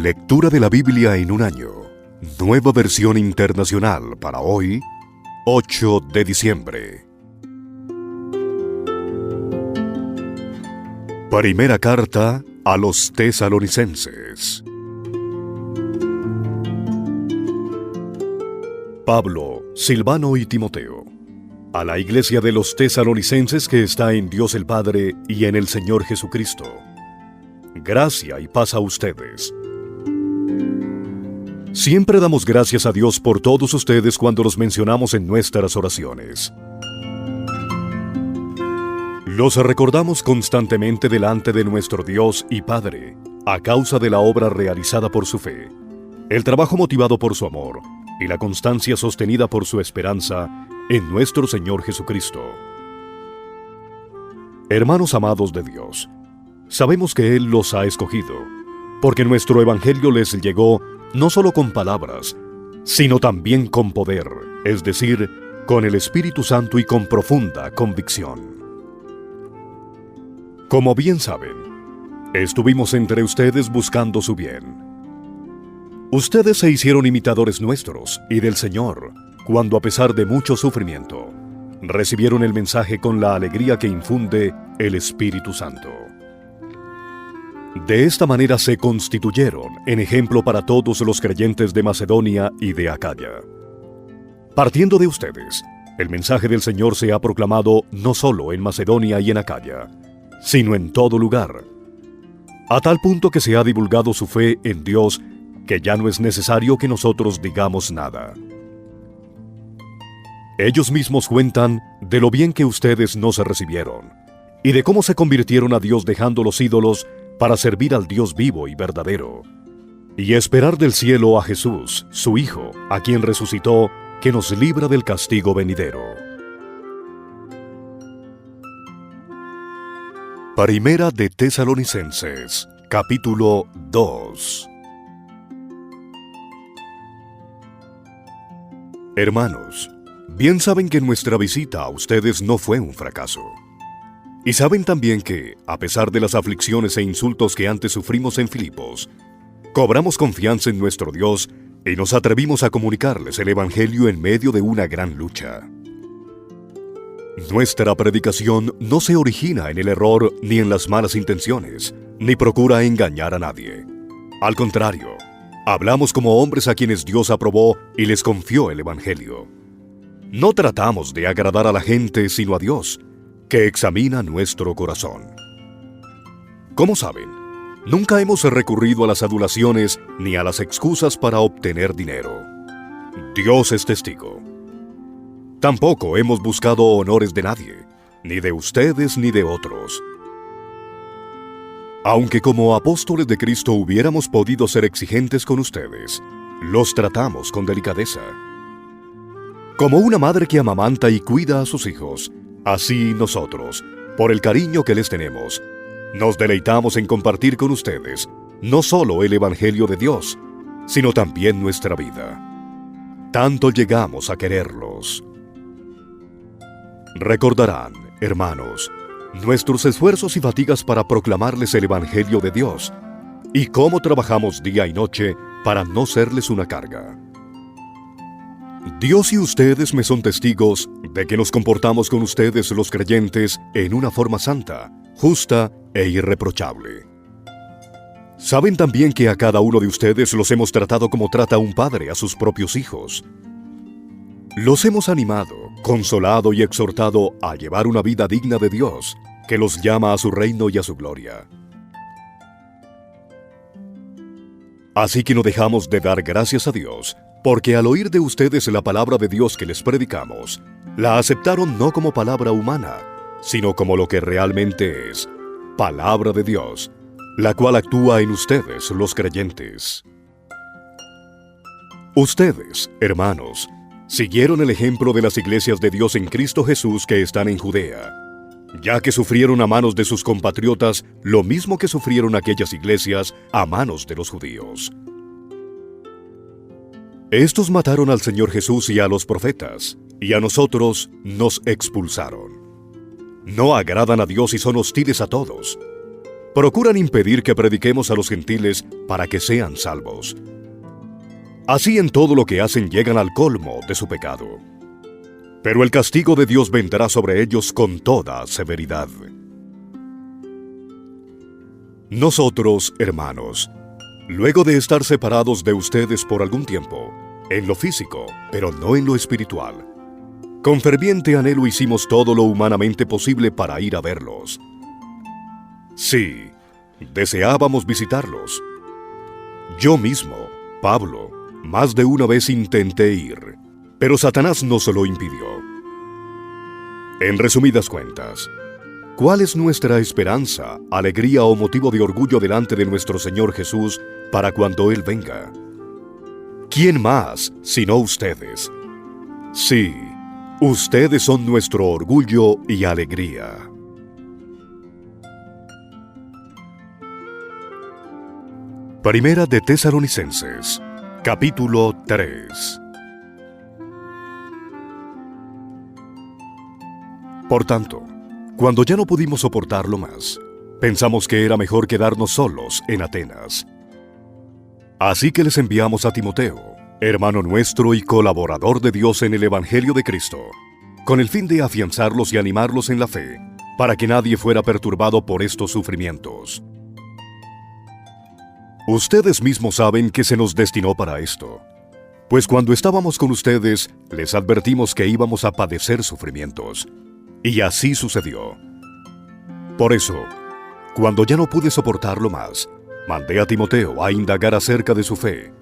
Lectura de la Biblia en un año. Nueva versión internacional para hoy, 8 de diciembre. Primera carta a los Tesalonicenses. Pablo, Silvano y Timoteo, a la iglesia de los Tesalonicenses que está en Dios el Padre y en el Señor Jesucristo. Gracia y paz a ustedes. Siempre damos gracias a Dios por todos ustedes cuando los mencionamos en nuestras oraciones. Los recordamos constantemente delante de nuestro Dios y Padre, a causa de la obra realizada por su fe, el trabajo motivado por su amor y la constancia sostenida por su esperanza en nuestro Señor Jesucristo. Hermanos amados de Dios, sabemos que Él los ha escogido, porque nuestro Evangelio les llegó no solo con palabras, sino también con poder, es decir, con el Espíritu Santo y con profunda convicción. Como bien saben, estuvimos entre ustedes buscando su bien. Ustedes se hicieron imitadores nuestros y del Señor, cuando a pesar de mucho sufrimiento, recibieron el mensaje con la alegría que infunde el Espíritu Santo. De esta manera se constituyeron en ejemplo para todos los creyentes de Macedonia y de Acaya. Partiendo de ustedes, el mensaje del Señor se ha proclamado no solo en Macedonia y en Acaya, sino en todo lugar, a tal punto que se ha divulgado su fe en Dios que ya no es necesario que nosotros digamos nada. Ellos mismos cuentan de lo bien que ustedes nos recibieron y de cómo se convirtieron a Dios dejando los ídolos para servir al Dios vivo y verdadero, y esperar del cielo a Jesús, su Hijo, a quien resucitó, que nos libra del castigo venidero. Primera de Tesalonicenses, capítulo 2. Hermanos, bien saben que nuestra visita a ustedes no fue un fracaso. Y saben también que, a pesar de las aflicciones e insultos que antes sufrimos en Filipos, cobramos confianza en nuestro Dios y nos atrevimos a comunicarles el Evangelio en medio de una gran lucha. Nuestra predicación no se origina en el error ni en las malas intenciones, ni procura engañar a nadie. Al contrario, hablamos como hombres a quienes Dios aprobó y les confió el Evangelio. No tratamos de agradar a la gente, sino a Dios, que examina nuestro corazón. Como saben, nunca hemos recurrido a las adulaciones ni a las excusas para obtener dinero. Dios es testigo. Tampoco hemos buscado honores de nadie, ni de ustedes ni de otros. Aunque como apóstoles de Cristo hubiéramos podido ser exigentes con ustedes, los tratamos con delicadeza. Como una madre que amamanta y cuida a sus hijos, así nosotros, por el cariño que les tenemos, nos deleitamos en compartir con ustedes no solo el Evangelio de Dios, sino también nuestra vida. Tanto llegamos a quererlos. Recordarán, hermanos, nuestros esfuerzos y fatigas para proclamarles el Evangelio de Dios, y cómo trabajamos día y noche para no serles una carga. Dios y ustedes me son testigos de que nos comportamos con ustedes los creyentes en una forma santa, justa e irreprochable. Saben también que a cada uno de ustedes los hemos tratado como trata un padre a sus propios hijos. Los hemos animado, consolado y exhortado a llevar una vida digna de Dios, que los llama a su reino y a su gloria. Así que no dejamos de dar gracias a Dios, porque al oír de ustedes la palabra de Dios que les predicamos, la aceptaron no como palabra humana, sino como lo que realmente es, palabra de Dios, la cual actúa en ustedes, los creyentes. Ustedes, hermanos, siguieron el ejemplo de las iglesias de Dios en Cristo Jesús que están en Judea, ya que sufrieron a manos de sus compatriotas lo mismo que sufrieron aquellas iglesias a manos de los judíos. Estos mataron al Señor Jesús y a los profetas, y a nosotros nos expulsaron. No agradan a Dios y son hostiles a todos. Procuran impedir que prediquemos a los gentiles para que sean salvos. Así en todo lo que hacen llegan al colmo de su pecado. Pero el castigo de Dios vendrá sobre ellos con toda severidad. Nosotros, hermanos, luego de estar separados de ustedes por algún tiempo, en lo físico, pero no en lo espiritual, con ferviente anhelo hicimos todo lo humanamente posible para ir a verlos. Sí, deseábamos visitarlos. Yo mismo, Pablo, más de una vez intenté ir, pero Satanás nos lo impidió. En resumidas cuentas, ¿cuál es nuestra esperanza, alegría o motivo de orgullo delante de nuestro Señor Jesús para cuando Él venga? ¿Quién más sino ustedes? Sí, ustedes son nuestro orgullo y alegría. Primera de Tesalonicenses, capítulo 3. Por tanto, cuando ya no pudimos soportarlo más, pensamos que era mejor quedarnos solos en Atenas. Así que les enviamos a Timoteo, hermano nuestro y colaborador de Dios en el Evangelio de Cristo, con el fin de afianzarlos y animarlos en la fe, para que nadie fuera perturbado por estos sufrimientos. Ustedes mismos saben que se nos destinó para esto, pues cuando estábamos con ustedes, les advertimos que íbamos a padecer sufrimientos, y así sucedió. Por eso, cuando ya no pude soportarlo más, mandé a Timoteo a indagar acerca de su fe,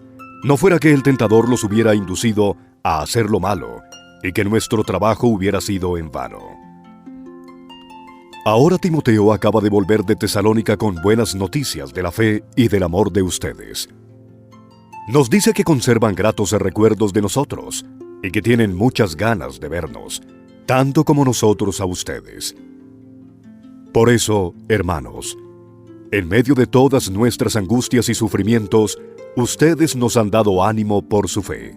no fuera que el tentador los hubiera inducido a hacer lo malo, y que nuestro trabajo hubiera sido en vano. Ahora Timoteo acaba de volver de Tesalónica con buenas noticias de la fe y del amor de ustedes. Nos dice que conservan gratos recuerdos de nosotros y que tienen muchas ganas de vernos, tanto como nosotros a ustedes. Por eso, hermanos, en medio de todas nuestras angustias y sufrimientos, ustedes nos han dado ánimo por su fe.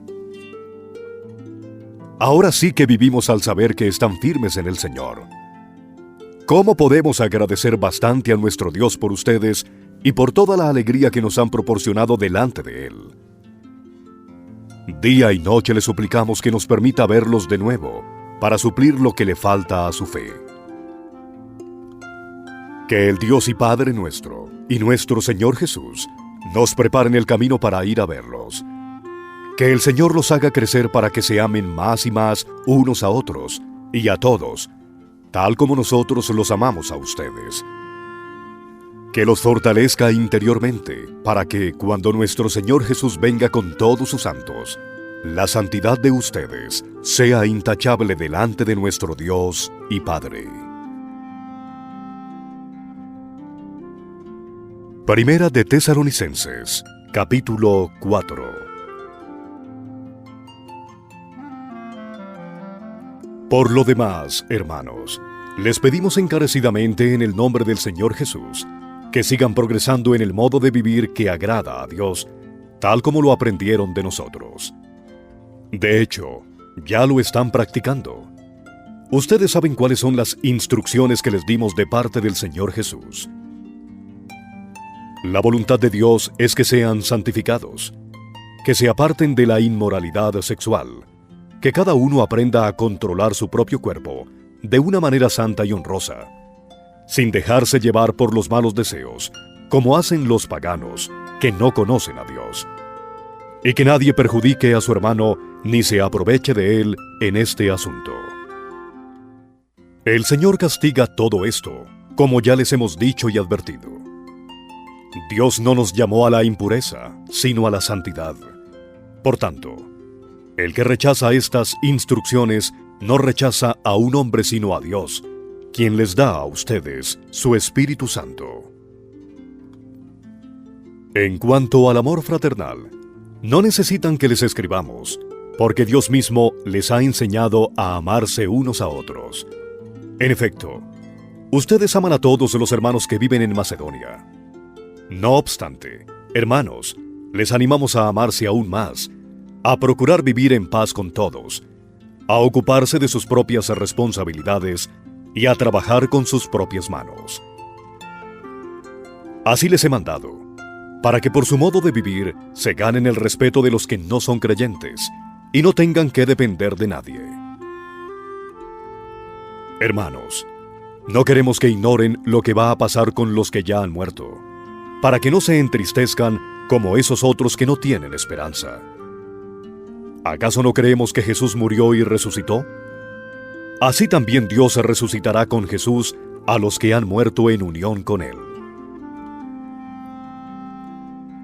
Ahora sí que vivimos al saber que están firmes en el Señor. ¿Cómo podemos agradecer bastante a nuestro Dios por ustedes y por toda la alegría que nos han proporcionado delante de Él? Día y noche le suplicamos que nos permita verlos de nuevo, para suplir lo que le falta a su fe. Que el Dios y Padre nuestro, y nuestro Señor Jesús, nos preparen el camino para ir a verlos. Que el Señor los haga crecer para que se amen más y más unos a otros, y a todos, tal como nosotros los amamos a ustedes. Que los fortalezca interiormente, para que, cuando nuestro Señor Jesús venga con todos sus santos, la santidad de ustedes sea intachable delante de nuestro Dios y Padre. Primera de Tesalonicenses, capítulo 4. Por lo demás, hermanos, les pedimos encarecidamente en el nombre del Señor Jesús, que sigan progresando en el modo de vivir que agrada a Dios, tal como lo aprendieron de nosotros. De hecho, ya lo están practicando. Ustedes saben cuáles son las instrucciones que les dimos de parte del Señor Jesús. La voluntad de Dios es que sean santificados, que se aparten de la inmoralidad sexual, que cada uno aprenda a controlar su propio cuerpo de una manera santa y honrosa, sin dejarse llevar por los malos deseos, como hacen los paganos, que no conocen a Dios. Y que nadie perjudique a su hermano ni se aproveche de él en este asunto. El Señor castiga todo esto, como ya les hemos dicho y advertido. Dios no nos llamó a la impureza, sino a la santidad. Por tanto, el que rechaza estas instrucciones no rechaza a un hombre sino a Dios, quien les da a ustedes su Espíritu Santo. En cuanto al amor fraternal, no necesitan que les escribamos, porque Dios mismo les ha enseñado a amarse unos a otros. En efecto, ustedes aman a todos los hermanos que viven en Macedonia. No obstante, hermanos, les animamos a amarse aún más, a procurar vivir en paz con todos, a ocuparse de sus propias responsabilidades y a trabajar con sus propias manos. Así les he mandado, para que por su modo de vivir se ganen el respeto de los que no son creyentes y no tengan que depender de nadie. Hermanos, no queremos que ignoren lo que va a pasar con los que ya han muerto, para que no se entristezcan como esos otros que no tienen esperanza. ¿Acaso no creemos que Jesús murió y resucitó? Así también Dios resucitará con Jesús a los que han muerto en unión con Él.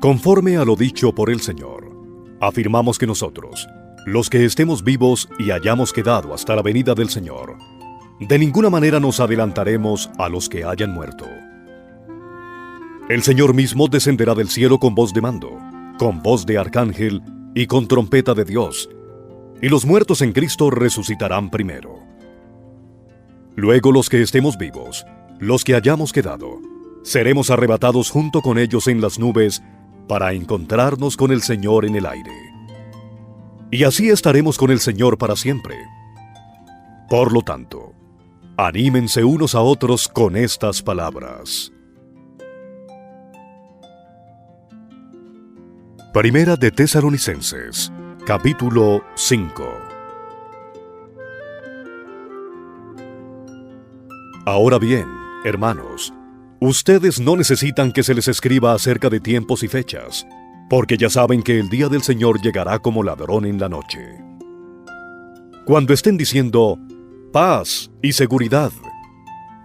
Conforme a lo dicho por el Señor, afirmamos que nosotros, los que estemos vivos y hayamos quedado hasta la venida del Señor, de ninguna manera nos adelantaremos a los que hayan muerto. El Señor mismo descenderá del cielo con voz de mando, con voz de arcángel y con trompeta de Dios, y los muertos en Cristo resucitarán primero. Luego los que estemos vivos, los que hayamos quedado, seremos arrebatados junto con ellos en las nubes para encontrarnos con el Señor en el aire. Y así estaremos con el Señor para siempre. Por lo tanto, anímense unos a otros con estas palabras. Primera de Tesalonicenses, capítulo 5. Ahora bien, hermanos, ustedes no necesitan que se les escriba acerca de tiempos y fechas, porque ya saben que el día del Señor llegará como ladrón en la noche. Cuando estén diciendo paz y seguridad,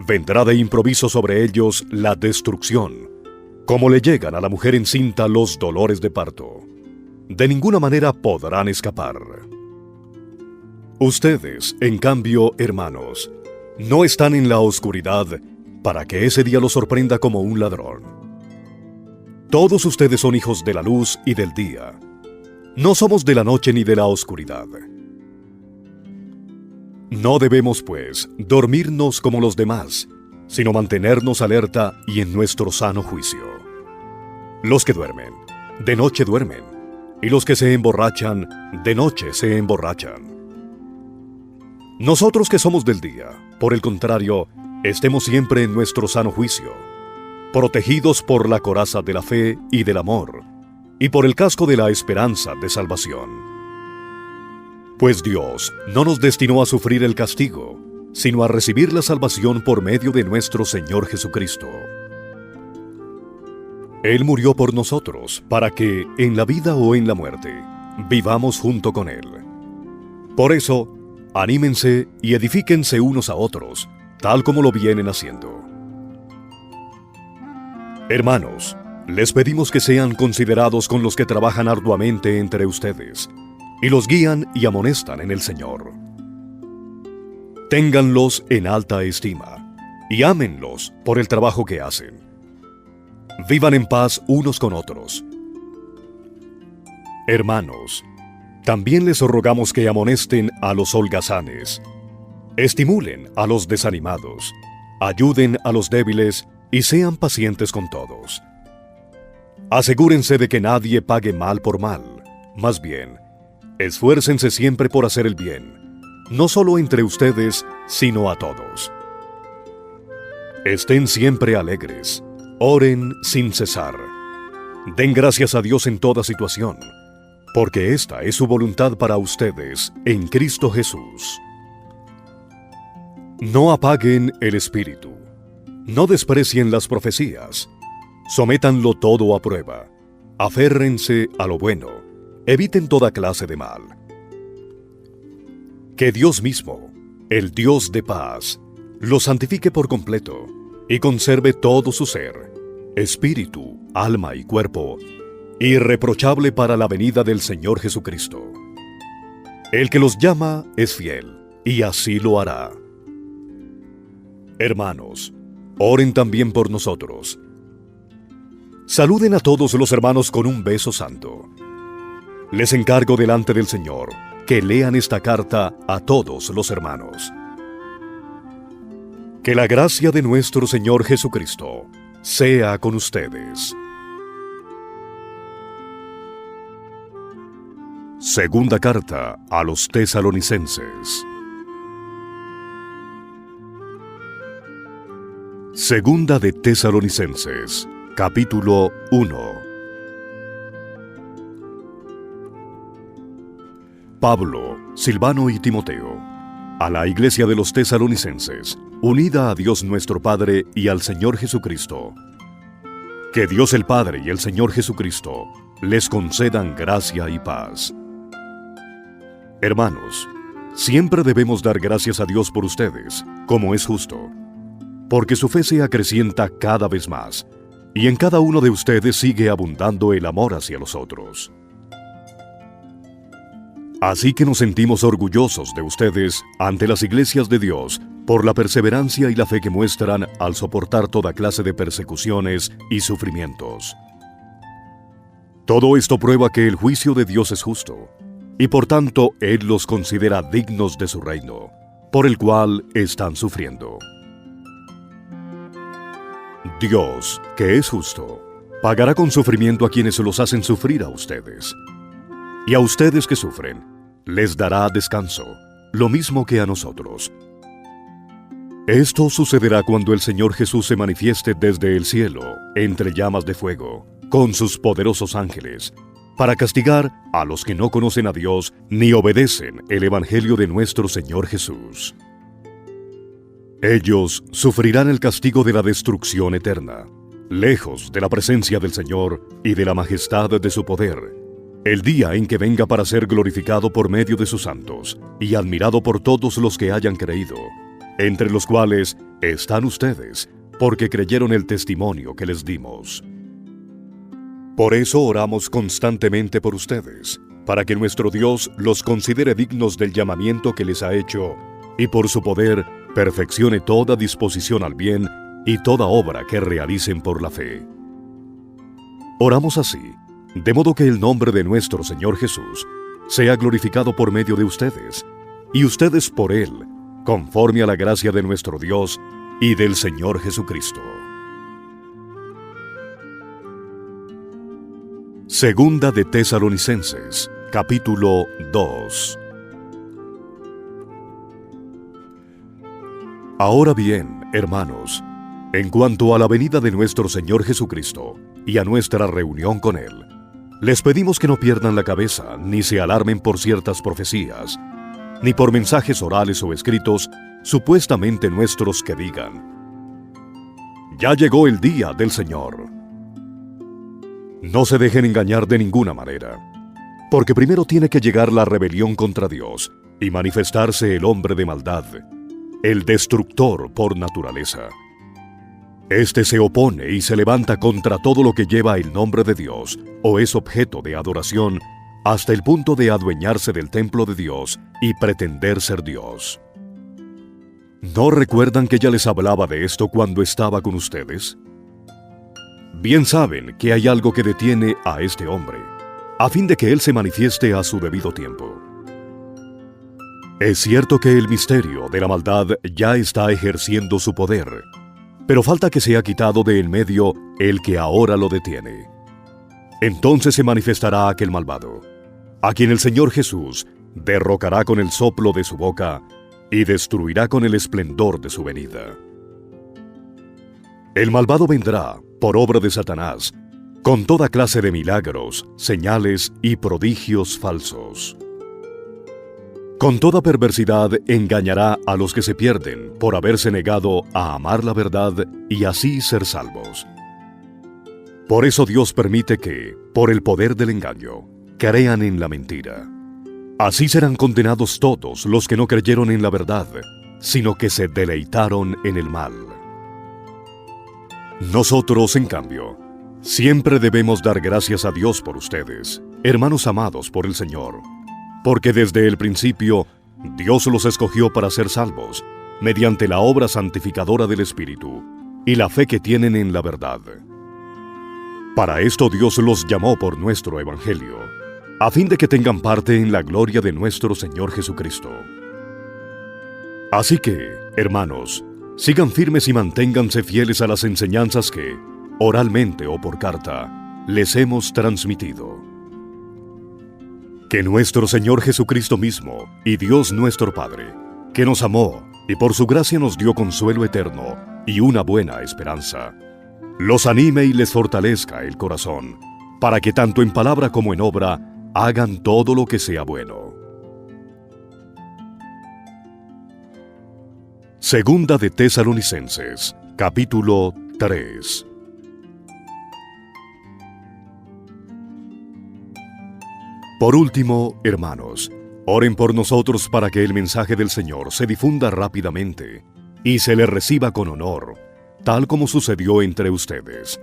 vendrá de improviso sobre ellos la destrucción, como le llegan a la mujer encinta los dolores de parto. De ninguna manera podrán escapar. Ustedes, en cambio, hermanos, no están en la oscuridad para que ese día los sorprenda como un ladrón. Todos ustedes son hijos de la luz y del día. No somos de la noche ni de la oscuridad. No debemos, pues, dormirnos como los demás, sino mantenernos alerta y en nuestro sano juicio. Los que duermen, de noche duermen, y los que se emborrachan, de noche se emborrachan. Nosotros que somos del día, por el contrario, estemos siempre en nuestro sano juicio, protegidos por la coraza de la fe y del amor, y por el casco de la esperanza de salvación. Pues Dios no nos destinó a sufrir el castigo, sino a recibir la salvación por medio de nuestro Señor Jesucristo. Él murió por nosotros, para que, en la vida o en la muerte, vivamos junto con Él. Por eso, anímense y edifíquense unos a otros, tal como lo vienen haciendo. Hermanos, les pedimos que sean considerados con los que trabajan arduamente entre ustedes, y los guían y amonestan en el Señor. Ténganlos en alta estima, y ámenlos por el trabajo que hacen. Vivan en paz unos con otros. Hermanos, también les rogamos que amonesten a los holgazanes, estimulen a los desanimados, ayuden a los débiles y sean pacientes con todos. Asegúrense de que nadie pague mal por mal, más bien, esfuércense siempre por hacer el bien, no solo entre ustedes, sino a todos. Estén siempre alegres, oren sin cesar. Den gracias a Dios en toda situación, porque esta es su voluntad para ustedes en Cristo Jesús. No apaguen el espíritu. No desprecien las profecías. Sométanlo todo a prueba. Aférrense a lo bueno. Eviten toda clase de mal. Que Dios mismo, el Dios de paz, los santifique por completo y conserve todo su ser, espíritu, alma y cuerpo, irreprochable para la venida del Señor Jesucristo. El que los llama es fiel, y así lo hará. Hermanos, oren también por nosotros. Saluden a todos los hermanos con un beso santo. Les encargo delante del Señor que lean esta carta a todos los hermanos. Que la gracia de nuestro Señor Jesucristo sea con ustedes. Segunda carta a los Tesalonicenses. Segunda de Tesalonicenses, capítulo 1. Pablo, Silvano y Timoteo, a la iglesia de los tesalonicenses, unida a Dios nuestro Padre y al Señor Jesucristo. Que Dios el Padre y el Señor Jesucristo les concedan gracia y paz. Hermanos, siempre debemos dar gracias a Dios por ustedes, como es justo, porque su fe se acrecienta cada vez más, y en cada uno de ustedes sigue abundando el amor hacia los otros. Así que nos sentimos orgullosos de ustedes ante las iglesias de Dios por la perseverancia y la fe que muestran al soportar toda clase de persecuciones y sufrimientos. Todo esto prueba que el juicio de Dios es justo, y por tanto Él los considera dignos de su reino, por el cual están sufriendo. Dios, que es justo, pagará con sufrimiento a quienes los hacen sufrir a ustedes. Y a ustedes que sufren, les dará descanso, lo mismo que a nosotros. Esto sucederá cuando el Señor Jesús se manifieste desde el cielo, entre llamas de fuego, con sus poderosos ángeles, para castigar a los que no conocen a Dios ni obedecen el Evangelio de nuestro Señor Jesús. Ellos sufrirán el castigo de la destrucción eterna, lejos de la presencia del Señor y de la majestad de su poder, el día en que venga para ser glorificado por medio de sus santos y admirado por todos los que hayan creído, entre los cuales están ustedes, porque creyeron el testimonio que les dimos. Por eso oramos constantemente por ustedes, para que nuestro Dios los considere dignos del llamamiento que les ha hecho, y por su poder perfeccione toda disposición al bien y toda obra que realicen por la fe. Oramos así, de modo que el nombre de nuestro Señor Jesús sea glorificado por medio de ustedes, y ustedes por Él, conforme a la gracia de nuestro Dios y del Señor Jesucristo. Segunda de Tesalonicenses, capítulo 2. Ahora bien, hermanos, en cuanto a la venida de nuestro Señor Jesucristo y a nuestra reunión con Él, les pedimos que no pierdan la cabeza ni se alarmen por ciertas profecías, ni por mensajes orales o escritos supuestamente nuestros que digan: ya llegó el día del Señor. No se dejen engañar de ninguna manera, porque primero tiene que llegar la rebelión contra Dios y manifestarse el hombre de maldad, el destructor por naturaleza. Este se opone y se levanta contra todo lo que lleva el nombre de Dios o es objeto de adoración, hasta el punto de adueñarse del templo de Dios y pretender ser Dios. ¿No recuerdan que ya les hablaba de esto cuando estaba con ustedes? Bien saben que hay algo que detiene a este hombre, a fin de que él se manifieste a su debido tiempo. Es cierto que el misterio de la maldad ya está ejerciendo su poder, pero falta que sea quitado de en medio el que ahora lo detiene. Entonces se manifestará aquel malvado, a quien el Señor Jesús derrocará con el soplo de su boca y destruirá con el esplendor de su venida. El malvado vendrá, por obra de Satanás, con toda clase de milagros, señales y prodigios falsos. Con toda perversidad engañará a los que se pierden por haberse negado a amar la verdad y así ser salvos. Por eso Dios permite que, por el poder del engaño, crean en la mentira. Así serán condenados todos los que no creyeron en la verdad, sino que se deleitaron en el mal. Nosotros, en cambio, siempre debemos dar gracias a Dios por ustedes, hermanos amados por el Señor, porque desde el principio Dios los escogió para ser salvos, mediante la obra santificadora del Espíritu y la fe que tienen en la verdad. Para esto Dios los llamó por nuestro Evangelio, a fin de que tengan parte en la gloria de nuestro Señor Jesucristo. Así que, hermanos, sigan firmes y manténganse fieles a las enseñanzas que, oralmente o por carta, les hemos transmitido. Que nuestro Señor Jesucristo mismo y Dios nuestro Padre, que nos amó y por su gracia nos dio consuelo eterno y una buena esperanza, los anime y les fortalezca el corazón, para que tanto en palabra como en obra hagan todo lo que sea bueno. Segunda de Tesalonicenses, capítulo 3. Por último, hermanos, oren por nosotros para que el mensaje del Señor se difunda rápidamente y se le reciba con honor, tal como sucedió entre ustedes.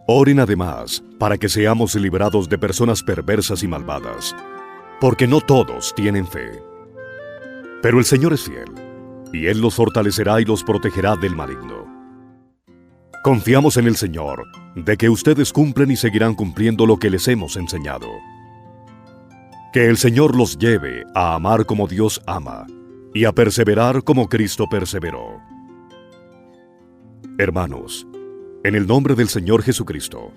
Oren además para que seamos librados de personas perversas y malvadas, porque no todos tienen fe. Pero el Señor es fiel, y Él los fortalecerá y los protegerá del maligno. Confiamos en el Señor, de que ustedes cumplen y seguirán cumpliendo lo que les hemos enseñado. Que el Señor los lleve a amar como Dios ama, y a perseverar como Cristo perseveró. Hermanos, en el nombre del Señor Jesucristo,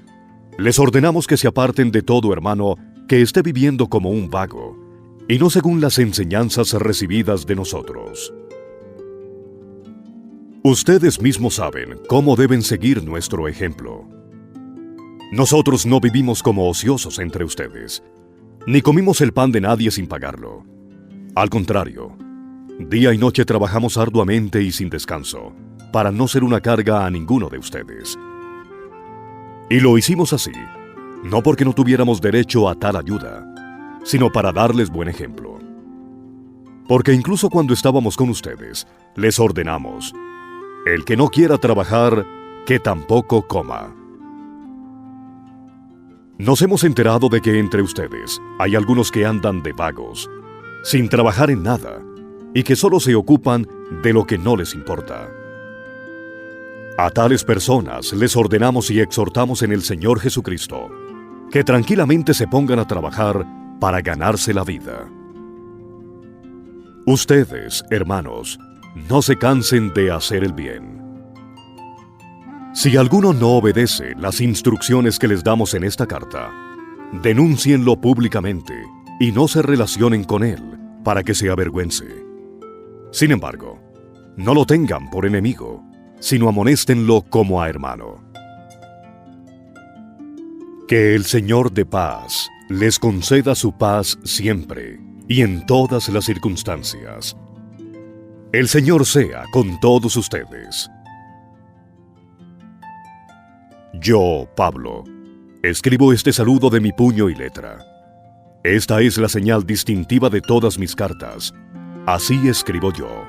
les ordenamos que se aparten de todo hermano que esté viviendo como un vago, y no según las enseñanzas recibidas de nosotros. Ustedes mismos saben cómo deben seguir nuestro ejemplo. Nosotros no vivimos como ociosos entre ustedes, ni comimos el pan de nadie sin pagarlo. Al contrario, día y noche trabajamos arduamente y sin descanso, para no ser una carga a ninguno de ustedes. Y lo hicimos así, no porque no tuviéramos derecho a tal ayuda, sino para darles buen ejemplo. Porque incluso cuando estábamos con ustedes, les ordenamos: el que no quiera trabajar, que tampoco coma. Nos hemos enterado de que entre ustedes hay algunos que andan de vagos, sin trabajar en nada, y que solo se ocupan de lo que no les importa. A tales personas les ordenamos y exhortamos en el Señor Jesucristo que tranquilamente se pongan a trabajar para ganarse la vida. Ustedes, hermanos, no se cansen de hacer el bien. Si alguno no obedece las instrucciones que les damos en esta carta, denúncienlo públicamente y no se relacionen con él para que se avergüence. Sin embargo, no lo tengan por enemigo, sino amonéstenlo como a hermano. Que el Señor de paz les conceda su paz siempre y en todas las circunstancias. El Señor sea con todos ustedes. Yo, Pablo, escribo este saludo de mi puño y letra. Esta es la señal distintiva de todas mis cartas. Así escribo yo.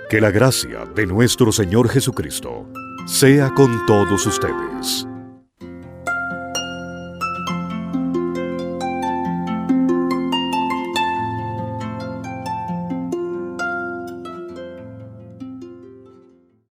Que la gracia de nuestro Señor Jesucristo sea con todos ustedes.